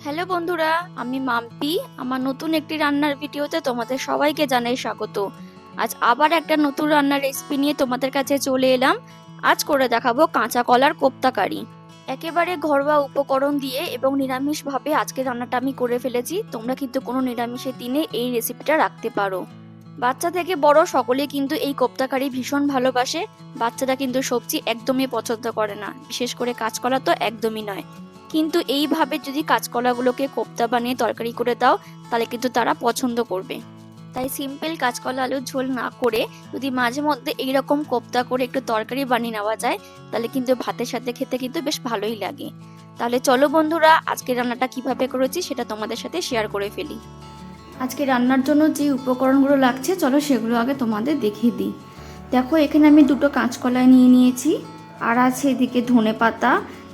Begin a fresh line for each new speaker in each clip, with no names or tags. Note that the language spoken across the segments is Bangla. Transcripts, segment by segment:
হ্যালো বন্ধুরা, আমি মাম্পি। আমার নতুন একটি রান্নার ভিডিওতে তোমাদের সবাইকে জানাই স্বাগত। আজ আবার একটা নতুন রান্নার রেসিপি নিয়ে তোমাদের কাছে চলে এলাম। আজ করে দেখাবো কাঁচা কলার কোপ্তা কারি। একেবারে ঘরোয়া উপকরণ দিয়ে এবং নিরামিষভাবে আজকে রান্নাটা আমি করে ফেলেছি। তোমরা কিন্তু কোনো নিরামিষের দিনে এই রেসিপিটা রাখতে পারো। বাচ্চা থেকে বড় সকলেই কিন্তু এই কোপ্তা কারি ভীষণ ভালোবাসে। বাচ্চারা কিন্তু সবজি একদমই পছন্দ করে না, বিশেষ করে কাঁচকলা তো একদমই নয়। কিন্তু এইভাবে যদি কাঁচকলাগুলোকে কোপ্তা বানিয়ে তরকারি করে দাও, তাহলে কিন্তু তারা পছন্দ করবে। তাই সিম্পল কাঁচকলা আলুর ঝোল না করে যদি মাঝে মধ্যে এইরকম কোপ্তা করে একটু তরকারি বানিয়ে নেওয়া যায়, তাহলে কিন্তু ভাতের সাথে খেতে কিন্তু বেশ ভালোই লাগে। তাহলে চলো বন্ধুরা, আজকে রান্নাটা কিভাবে করেছি সেটা তোমাদের সাথে শেয়ার করে ফেলি। আজকে রান্নার জন্য যে উপকরণগুলো লাগছে, চলো সেগুলো আগে তোমাদের দেখিয়ে দিই। দেখো, এখানে আমি দুটো কাঁচকলা নিয়ে নিয়েছি, আর আছে এদিকে ধনেপাতা,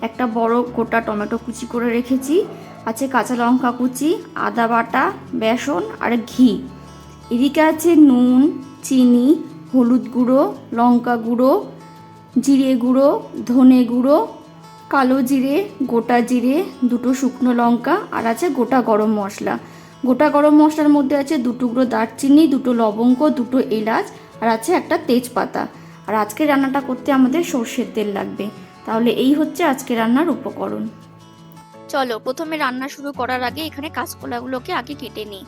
একটা বড় গোটা টমেটো কুচি করে রেখেছি, আছে কাঁচা লঙ্কা কুচি, আদা বাটা, বেসন আর ঘি। এদিকে আছে নুন, চিনি, হলুদ গুঁড়ো, লঙ্কা গুঁড়ো, জিরে গুঁড়ো, ধনে গুঁড়ো, কালো জিরে, গোটা জিরে, দুটো শুকনো লঙ্কা, আর আছে গোটা গরম মশলা। গোটা গরম মশলার মধ্যে আছে 2 টুকরো দারচিনি, 2টো লবঙ্গ, 2টো এলাচ, আর আছে একটা তেজপাতা। আর আজকে রান্নাটা করতে আমাদের সর্ষের তেল লাগবে। তাহলে এই হচ্ছে আজকে রান্নার উপকরণ। চলো, প্রথমে রান্না শুরু করার আগে এখানে কাঁচকলাগুলোকে আগে কেটে নিই।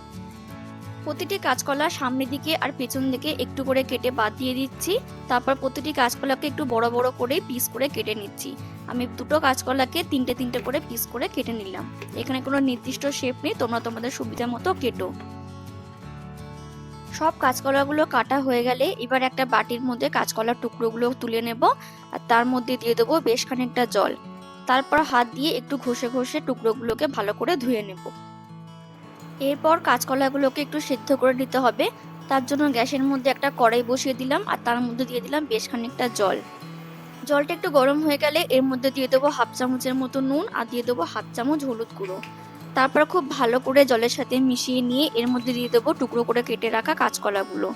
প্রতিটি কাঁচকলা সামনের দিকে আর পেছন দিকে একটু করে কেটে বাদ দিয়ে দিচ্ছি। তারপর প্রতিটি কাঁচকলাকে একটু বড় বড় করে পিস করে কেটে নিচ্ছি। আমি দুটো কাঁচকলাকে তিনটে তিনটে করে পিস করে কেটে নিলাম। এখানে কোনো নির্দিষ্ট শেপ নেই, তোমরা তোমাদের সুবিধা মতো কেটো। সব কাঁচকলাগুলো কাটা হয়ে গেলে এবার একটা বাটির মধ্যে কাঁচকলার টুকরোগুলো তুলে নেব, আর তার মধ্যে দিয়ে দেবো বেশ খানিকটা জল। তারপর হাত দিয়ে একটু ঘষে ঘষে টুকরোগুলোকে ভালো করে ধুয়ে নেব। এরপর কাঁচকলাগুলোকে একটু সেদ্ধ করে নিতে হবে। তার জন্য গ্যাসের মধ্যে একটা কড়াই বসিয়ে দিলাম, আর তার মধ্যে দিয়ে দিলাম বেশ খানিকটা জল। জলটা একটু গরম হয়ে গেলে এর মধ্যে দিয়ে দেবো 1/2 চামচের মতো নুন, আর দিয়ে দেবো 1/2 চামচ হলুদ গুঁড়ো। তারপর খুব ভালো করে জলের সাথে মিশিয়ে নিয়ে এর মধ্যে দিয়ে দেবো টুকরো করে কেটে রাখা কাঁচকলাগুলো।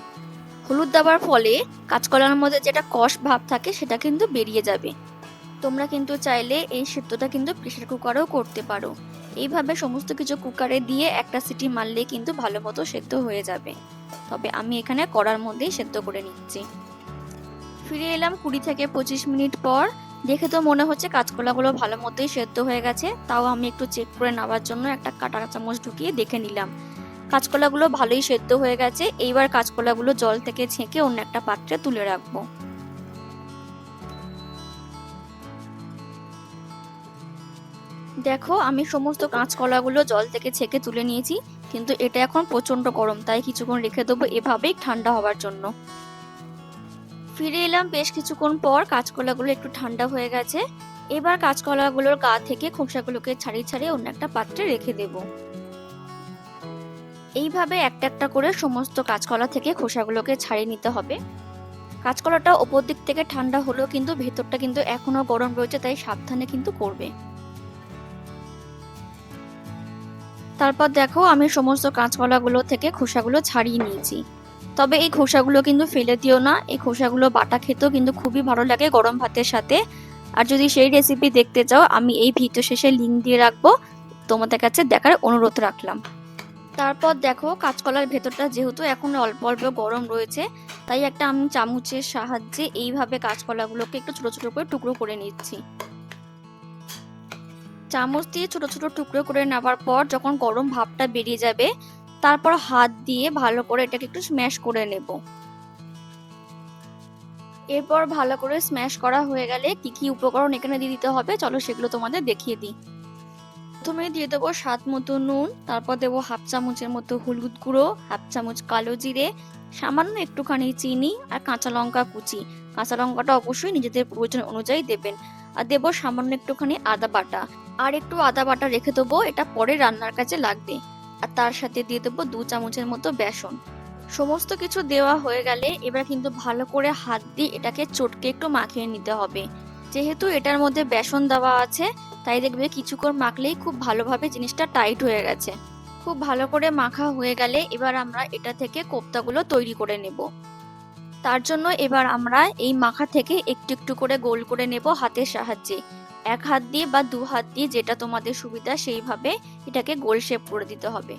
হলুদ দেওয়ার ফলে কাঁচকলার মধ্যে যেটা কষ ভাব থাকে সেটা কিন্তু বেরিয়ে যাবে। তোমরা কিন্তু চাইলে এই সেদ্ধটা কিন্তু প্রেসার কুকারেও করতে পারো। এইভাবে সমস্ত কিছু কুকারে দিয়ে একটা সিটি মারলে কিন্তু ভালো মতো সেদ্ধ হয়ে যাবে। তবে আমি এখানে কড়ার মধ্যেই সেদ্ধ করে নিচ্ছি। ফিরে এলাম 20 থেকে 25 মিনিট পর। দেখে তো মনে হচ্ছে কাঁচকলাগুলো ভালো মতোই সেদ্ধ হয়ে গেছে, তাও আমি একটু চেক করে নেওয়ার জন্য একটা কাঁটা চামচ ঢুকিয়ে দেখে নিলাম। কাঁচকলাগুলো ভালোই সেদ্ধ হয়ে গেছে। এইবার কাঁচকলাগুলো জল থেকে ছেঁকে অন্য একটা পাত্রে তুলে রাখবো। দেখো, আমি সমস্ত কাঁচকলাগুলো জল থেকে ছেঁকে তুলে নিয়েছি, কিন্তু এটা এখন প্রচন্ড গরম, তাই কিছুক্ষণ রেখে দেবো এভাবেই ঠান্ডা হওয়ার জন্য। ফিরে এলাম বেশ কিছুক্ষণ পর, কাঁচকলাগুলো একটু ঠান্ডা হয়ে গেছে। এবার কাঁচকলাগুলোর গা থেকে খোসাগুলোকে ছাড়িয়ে ছাড়িয়ে অন্য একটা পাত্রে রেখে দেব। এইভাবে একটা একটা করে সমস্ত কাঁচকলা থেকে খোসাগুলোকে ছাড়িয়ে নিতে হবে। কাঁচকলাটা ওপর দিক থেকে ঠান্ডা হলেও কিন্তু ভেতরটা কিন্তু এখনো গরম রয়েছে, তাই সাবধানে কিন্তু করবে। তারপর দেখো, আমি সমস্ত কাঁচকলাগুলো থেকে খোসাগুলো ছাড়িয়ে নিয়েছি। তবে এই খোসাগুলো কিন্তু ফেলে দিও না, এই খোসাগুলো বাটা খেতেও কিন্তু খুবই ভালো লাগে গরম ভাতের সাথে। আর যদি সেই রেসিপি দেখতে চাও, আমি এই ভিডিও শেষে লিংক দিয়ে রাখবো, তোমাদের কাছে দেখার অনুরোধ রাখলাম। তারপর দেখো, কাঁচকলার ভেতরটা যেহেতু এখন অল্প অল্প গরম রয়েছে, তাই একটা আমি চামচের সাহায্যে এইভাবে কাঁচকলাগুলোকে একটু ছোট ছোট করে টুকরো করে নিচ্ছি। চামচ দিয়ে ছোট ছোট টুকরো করে নেওয়ার পর যখন গরম ভাবটা বেরিয়ে যাবে, তারপর হাত দিয়ে ভালো করে এটাকে একটু স্ম্যাশ করে নেব। এরপর ভালো করে স্ম্যাশ করা হয়ে গেলে কি কি উপকরণ এখানে দিয়ে দিতে হবে, চলো সেগুলো তোমাদের দেখিয়ে দিই। প্রথমে দিয়ে দেবো স্বাদ মতো নুন, তারপর দেবো 1/2 চামচের মতো হলুদ গুঁড়ো, 1/2 চামচ কালো জিরে, সামান্য একটুখানি চিনি, আর কাঁচা লঙ্কা কুচি। কাঁচা লঙ্কাটা অবশ্যই নিজেদের প্রয়োজন অনুযায়ী দেবেন। আর দেবো সামান্য একটুখানি আদা বাটা। আর একটু আদা বাটা রেখে দেবো, এটা পরে রান্নার কাজে লাগবে। আর তার সাথে দিয়ে দেবো 2 চামচের মতো বেসন। সমস্ত কিছু দেওয়া হয়ে গেলে এবার কিন্তু ভালো করে হাত দিয়ে এটাকে চটকে একটু মাখিয়ে নিতে হবে। যেহেতু এটার মধ্যে বেসন দেওয়া আছে, তাই দেখবে কিছুক্ষণ মাখলেই খুব ভালোভাবে জিনিসটা টাইট হয়ে গেছে। খুব ভালো করে মাখা হয়ে গেলে এবার আমরা এটা থেকে কোপ্তাগুলো তৈরি করে নেব। তার জন্য এবার আমরা এই মাখা থেকে একটু একটু করে গোল করে নেব হাতের সাহায্যে। এক হাত দিয়ে বা দু হাত দিয়ে যেটা তোমাদের সুবিধা সেইভাবে এটাকে গোল শেপ করে দিতে হবে।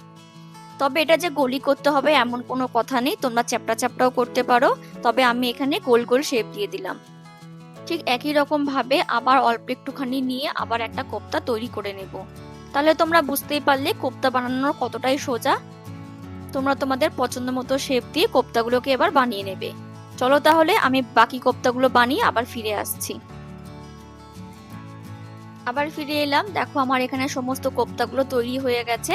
তবে এটা যে গোলই করতে হবে এমন কোনো কথা নেই, তোমরা চ্যাপ্টা চ্যাপ্টাও করতে পারো, তবে আমি এখানে গোল গোল শেপ দিয়ে দিলাম। ঠিক একই রকম ভাবে আবার অল্প একটুখানি নিয়ে আবার একটা কোপ্তা তৈরি করে নেব। তাহলে তোমরা বুঝতেই পারলে কোপ্তা বানানোর কতটাই সোজা। তোমরা তোমাদের পছন্দ মতো শেপ দিয়ে কোপ্তাগুলোকে এবার বানিয়ে নেবে। চলো তাহলে আমি বাকি কোপ্তাগুলো বানিয়ে আবার ফিরে আসছি। আবার ফিরে এলাম, দেখো আমার এখানে সমস্ত কোপ্তাগুলো তৈরি হয়ে গেছে।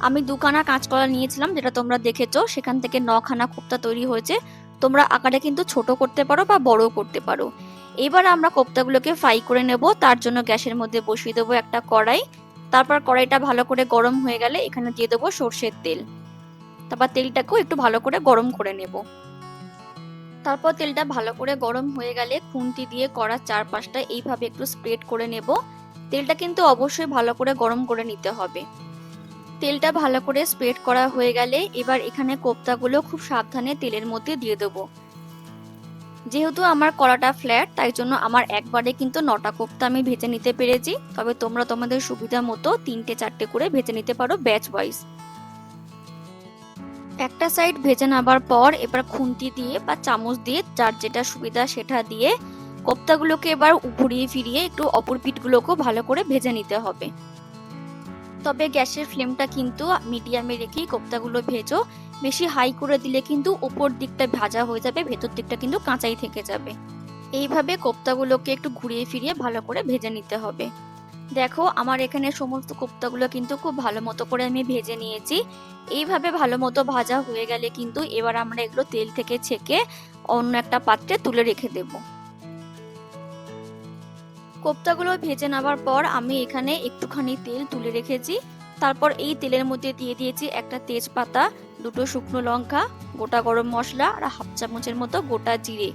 আমি দুখানা কাঁচকলা নিয়েছিলাম, যেটা তোমরা দেখেছো, সেখান থেকে 9খানা কোপ্তা তৈরি হয়েছে। তোমরা আকারে কিন্তু ছোট করতে পারো বা বড় করতে পারো। এবার আমরা কোপ্তাগুলোকে ফ্রাই করে নেব। তার জন্য গ্যাসের মধ্যে বসিয়ে দেবো একটা কড়াই। তারপর কড়াইটা ভালো করে গরম হয়ে গেলে এখানে দিয়ে দেবো সর্ষের তেল। তারপর তেলটাকেও একটু ভালো করে গরম করে নেব। তারপর তেলটা ভালো করে গরম হয়ে গেলে খুন্তি দিয়ে কড়ার চারপাশটা এইভাবে একটু স্প্রেড করে নেব। তেলটা কিন্তু অবশ্যই ভালো করে গরম করে নিতে হবে। তেলটা ভালো করে স্প্রেড করা হয়ে গেলে এবার এখানে কোপ্তাগুলো খুব সাবধানে তেলের মধ্যে দিয়ে দেবো। যেহেতু আমার কড়াটা ফ্ল্যাট, তাই জন্য আমার একবারে কিন্তু 9টা কোপ্তা আমি ভেজে নিতে পেরেছি। তবে তোমরা তোমাদের সুবিধা মতো 3টে 4টে করে ভেজে নিতে পারো ব্যাচ ওয়াইজ। একটা সাইড ভেজে নেবার পর এবার খুন্তি দিয়ে বা চামচ দিয়ে যার যেটা সুবিধা সেটা দিয়ে কোপ্তাগুলোকে এবার ঘুরিয়ে ফিরিয়ে একটু অপর পিঠগুলোকেও ভালো করে ভেজে নিতে হবে। তবে গ্যাসের ফ্লেমটা কিন্তু মিডিয়ামে রেখেই কোপ্তাগুলো ভেজো। বেশি হাই করে দিলে কিন্তু উপর দিকটা ভাজা হয়ে যাবে, ভেতর দিকটা কিন্তু কাঁচাই থেকে যাবে। এইভাবে কোপ্তাগুলোকে একটু ঘুরিয়ে ফিরিয়ে ভালো করে ভেজে নিতে হবে। দেখো আমার এখানে সমস্ত কোপ্তাগুলো কিন্তু খুব ভালো মতো করে আমি ভেজে নিয়েছি। এইভাবে ভালো মতো ভাজা হয়ে গেলে কিন্তু এবার আমরা এগুলো তেল থেকে ছেঁকে অন্য একটা পাত্রে তুলে রেখে দেব। কোপ্তাগুলো ভেজে নেওয়ার পর আমি এখানে একটুখানি তেল তুলে রেখেছি। তারপর এই তেলের মধ্যে দিয়ে দিয়েছি একটা তেজপাতা, 2টো শুকনো লঙ্কা, গোটা গরম মশলা আর হাফ চামচের মতো গোটা জিরে।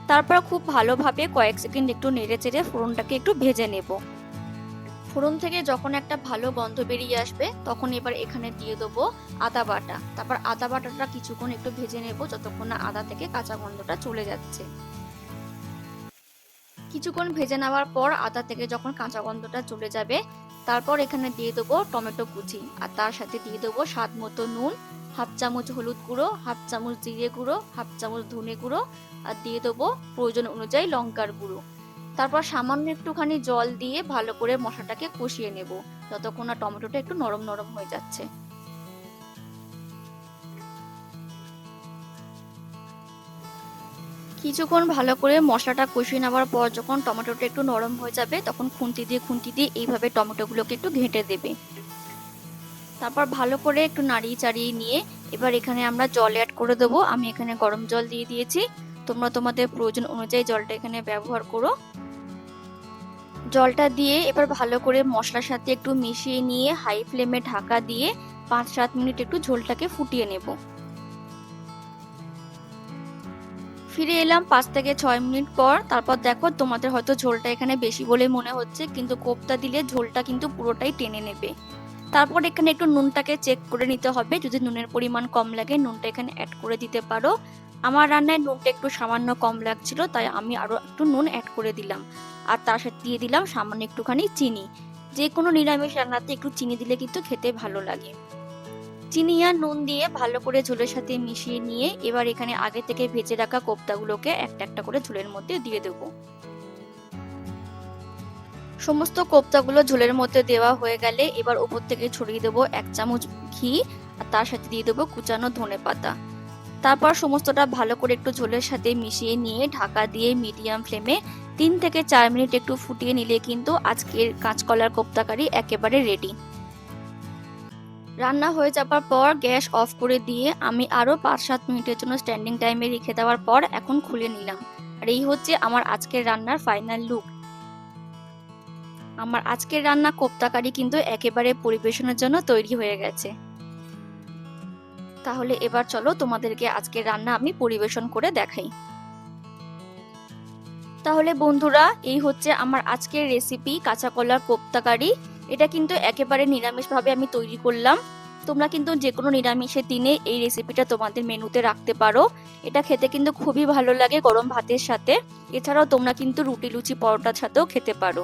তারপর খুব ভালোভাবে কয়েক সেকেন্ড একটু নেড়ে চেড়ে ফোড়নটাকে একটু ভেজে নেব। ফোড়ন থেকে যখন একটা ভালো গন্ধ বেরিয়ে আসবে তখন এবার এখানে দিয়ে দেবো আদা বাটা। তারপর আদা বাটাটা কিছুক্ষণ একটু ভেজে নেব যতক্ষণ না আদা থেকে কাঁচা গন্ধটা চলে যাচ্ছে। কিছুক্ষণ ভেজে নেওয়ার পর আদা থেকে যখন কাঁচা গন্ধটা চলে যাবে তারপর এখানে দিয়ে দেবো টমেটো কুচি আর তার সাথে দিয়ে দেবো স্বাদ মতো নুন, হাফ চামচ হলুদ গুঁড়ো, হাফ চামচ জিরে গুঁড়ো, হাফ চামচ ধনে গুঁড়ো আর দিয়ে দেবো প্রয়োজন অনুযায়ী লঙ্কার গুঁড়ো। তারপর সামান্য একটুখানি জল দিয়ে ভালো করে মশলাটাকে কষিয়ে নেব যতক্ষণ না টমেটোটা একটু নরম নরম হয়ে যাচ্ছে। কিছুক্ষণ ভালো করে মশলাটা কষিয়ে নেওয়ার পর যখন টমেটোটা একটু নরম হয়ে যাবে তখন খুন্তি দিয়ে এইভাবে টমেটোগুলোকে একটু ঘেঁটে দেবে। তারপর ভালো করে একটু নাড়িয়ে চাড়িয়ে নিয়ে এবার এখানে আমরা জল অ্যাড করে দেবো। আমি এখানে গরম জল দিয়ে দিয়েছি, তোমরা তোমাদের প্রয়োজন অনুযায়ী জলটা এখানে ব্যবহার করো। জলটা দিয়ে এবার ভালো করে মশলার সাথে একটু মিশিয়ে নিয়ে হাই ফ্লেমে ঢাকা দিয়ে 5-7 মিনিট একটু ঝোলটাকে ফুটিয়ে নেব। ফিরে এলাম 5 থেকে 6 মিনিট পর। তারপর দেখো তোমাদের হয়তো ঝোলটা এখানে বেশি বলে মনে হচ্ছে, কিন্তু কোপ্তা দিলে ঝোলটা কিন্তু পুরোটাই টেনে নেবে। তারপর এখানে একটু নুনটাকে চেক করে নিতে হবে, যদি নুনের পরিমাণ কম লাগে নুনটা এখানে অ্যাড করে দিতে পারো। আমার রান্নায় নুনটা একটু সামান্য কম লাগছিল তাই আমি আরো একটু নুন অ্যাড করে দিলাম। আর তার সাথে দিয়ে দিলাম সামান্য একটুখানি চিনি। যে কোনো নিরামিষ রান্নাতে একটু চিনি দিলে কিন্তু খেতে ভালো লাগে। চিনি আর নুন দিয়ে ভালো করে ঝোলের সাথে মিশিয়ে নিয়ে এবার এখানে আগে থেকে ভেজে রাখা কোপ্তাগুলোকে একটা একটা করে ঝোলের মধ্যে দিয়ে দেবো। সমস্ত কোপ্তাগুলো ঝোলের মধ্যে দেওয়া হয়ে গেলে এবার উপর থেকে ছড়িয়ে দেবো 1 চামচ ঘি আর তার সাথে দিয়ে দেবো কুচানো ধনেপাতা। তারপর সমস্তটা ভালো করে একটু ঝোলের সাথে মিশিয়ে নিয়ে ঢাকা দিয়ে মিডিয়াম ফ্লেমে 3 থেকে 4 মিনিট একটু ফুটিয়ে নিলে কিন্তু আজকের কাঁচকলার কোপ্তা কারি একেবারে রেডি। রান্না হয়ে যাবার পর গ্যাস অফ করে দিয়ে আমি আরো 5-7 মিনিটের জন্য স্ট্যান্ডিং টাইমে রেখে দেওয়ার পর এখন খুলে নিলাম। আর এই হচ্ছে আমার আজকের রান্নার ফাইনাল লুক। আমার আজকের রান্না কোপ্তা কারি কিন্তু একেবারে পরিবেশনের জন্য তৈরি হয়ে গেছে। তাহলে এবার চলো তোমাদেরকে আজকের রান্না আমি পরিবেশন করে দেখাই। তাহলে বন্ধুরা এই হচ্ছে আমার আজকের রেসিপি কাঁচা কলার কোপ্তা কারি। এটা কিন্তু একেবারে নিরামিষভাবে আমি তৈরি করলাম। তোমরা কিন্তু যে কোনো নিরামিষের দিনে এই রেসিপিটা তোমাদের মেনুতে রাখতে পারো। এটা খেতে কিন্তু খুবই ভালো লাগে গরম ভাতের সাথে। এছাড়াও তোমরা কিন্তু রুটি লুচি পরোটার সাথেও খেতে পারো।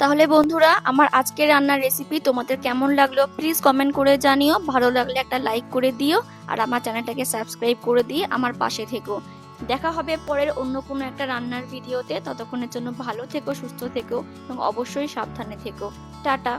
তাহলে বন্ধুরা, আমার আজকের রান্নার রেসিপি তোমাদের কেমন লাগলো প্লিজ কমেন্ট করে জানিও। ভালো লাগলে একটা লাইক করে দিও আর আমার চ্যানেলটাকে সাবস্ক্রাইব করে দিয়ে আমার পাশে থেকো। দেখা হবে পরের অন্য কোনো একটা রান্নার ভিডিওতে। ততক্ষণের জন্য ভালো থেকো, সুস্থ থেকো এবং অবশ্যই সাবধানে থেকো। টাটা।